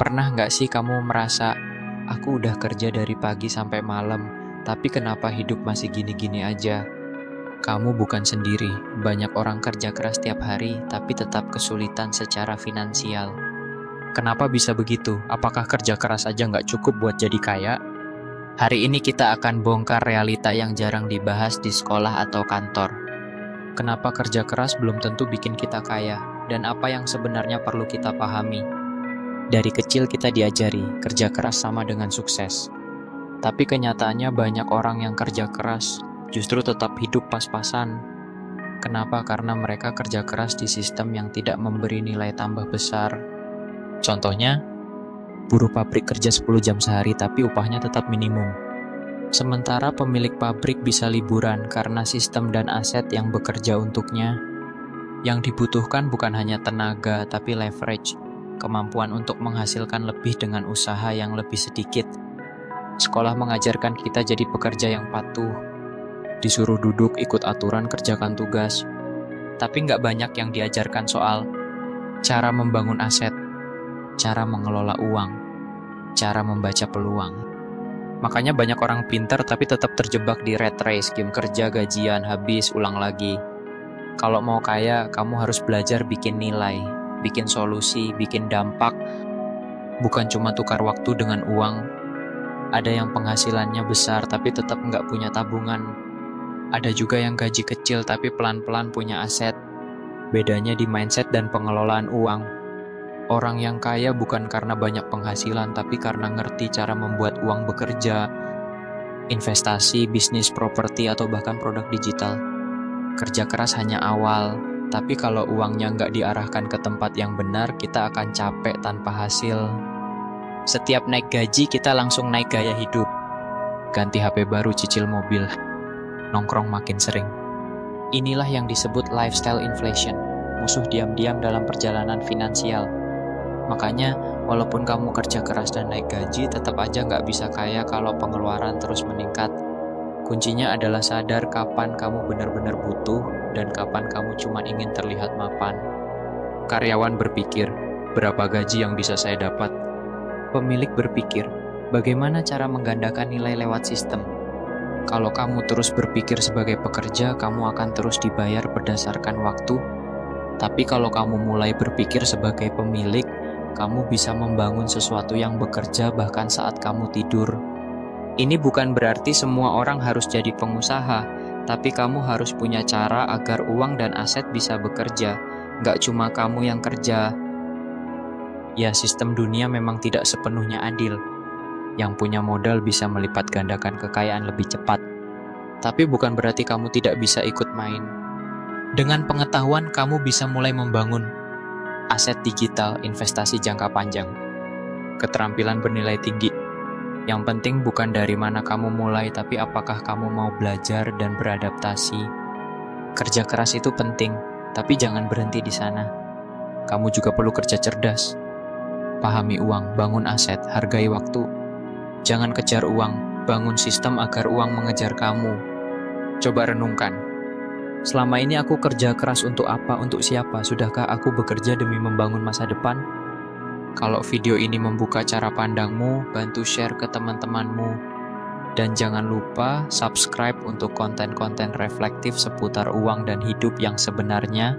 Pernah nggak sih kamu merasa, aku udah kerja dari pagi sampai malam, tapi kenapa hidup masih gini-gini aja? Kamu bukan sendiri, banyak orang kerja keras tiap hari, tapi tetap kesulitan secara finansial. Kenapa bisa begitu? Apakah kerja keras aja nggak cukup buat jadi kaya? Hari ini kita akan bongkar realita yang jarang dibahas di sekolah atau kantor. Kenapa kerja keras belum tentu bikin kita kaya, dan apa yang sebenarnya perlu kita pahami? Dari kecil kita diajari, kerja keras sama dengan sukses. Tapi kenyataannya banyak orang yang kerja keras, justru tetap hidup pas-pasan. Kenapa? Karena mereka kerja keras di sistem yang tidak memberi nilai tambah besar. Contohnya, buruh pabrik kerja 10 jam sehari tapi upahnya tetap minimum. Sementara pemilik pabrik bisa liburan karena sistem dan aset yang bekerja untuknya. Yang dibutuhkan bukan hanya tenaga, tapi leverage, kemampuan untuk menghasilkan lebih dengan usaha yang lebih sedikit. Sekolah mengajarkan kita jadi pekerja yang patuh, disuruh duduk ikut aturan kerjakan tugas. Tapi nggak banyak yang diajarkan soal cara membangun aset, cara mengelola uang, cara membaca peluang. Makanya banyak orang pintar tapi tetap terjebak di rat race, game kerja, gajian, habis, ulang lagi. Kalau mau kaya, kamu harus belajar bikin nilai, bikin solusi, bikin dampak. Bukan cuma tukar waktu dengan uang. Ada yang penghasilannya besar tapi tetap nggak punya tabungan. Ada juga yang gaji kecil tapi pelan-pelan punya aset. Bedanya di mindset dan pengelolaan uang. Orang yang kaya bukan karena banyak penghasilan, tapi karena ngerti cara membuat uang bekerja, investasi, bisnis, properti, atau bahkan produk digital. Kerja keras hanya awal, tapi kalau uangnya nggak diarahkan ke tempat yang benar, kita akan capek tanpa hasil. Setiap naik gaji, kita langsung naik gaya hidup. Ganti HP baru, cicil mobil, nongkrong makin sering. Inilah yang disebut lifestyle inflation, musuh diam-diam dalam perjalanan finansial. Makanya, walaupun kamu kerja keras dan naik gaji, tetap aja nggak bisa kaya kalau pengeluaran terus meningkat. Kuncinya adalah sadar kapan kamu benar-benar butuh dan kapan kamu cuma ingin terlihat mapan. Karyawan berpikir, berapa gaji yang bisa saya dapat? Pemilik berpikir, bagaimana cara menggandakan nilai lewat sistem? Kalau kamu terus berpikir sebagai pekerja, kamu akan terus dibayar berdasarkan waktu. Tapi kalau kamu mulai berpikir sebagai pemilik, kamu bisa membangun sesuatu yang bekerja bahkan saat kamu tidur. Ini bukan berarti semua orang harus jadi pengusaha, tapi kamu harus punya cara agar uang dan aset bisa bekerja, nggak cuma kamu yang kerja. Ya, sistem dunia memang tidak sepenuhnya adil. Yang punya modal bisa melipat gandakan kekayaan lebih cepat. Tapi bukan berarti kamu tidak bisa ikut main. Dengan pengetahuan, kamu bisa mulai membangun aset digital, investasi jangka panjang, keterampilan bernilai tinggi. Yang penting bukan dari mana kamu mulai, tapi apakah kamu mau belajar dan beradaptasi. Kerja keras itu penting, tapi jangan berhenti di sana. Kamu juga perlu kerja cerdas. Pahami uang, bangun aset, hargai waktu. Jangan kejar uang, bangun sistem agar uang mengejar kamu. Coba renungkan. Selama ini aku kerja keras untuk apa, untuk siapa? Sudahkah aku bekerja demi membangun masa depan? Kalau video ini membuka cara pandangmu, bantu share ke teman-temanmu. Dan jangan lupa subscribe untuk konten-konten reflektif seputar uang dan hidup yang sebenarnya.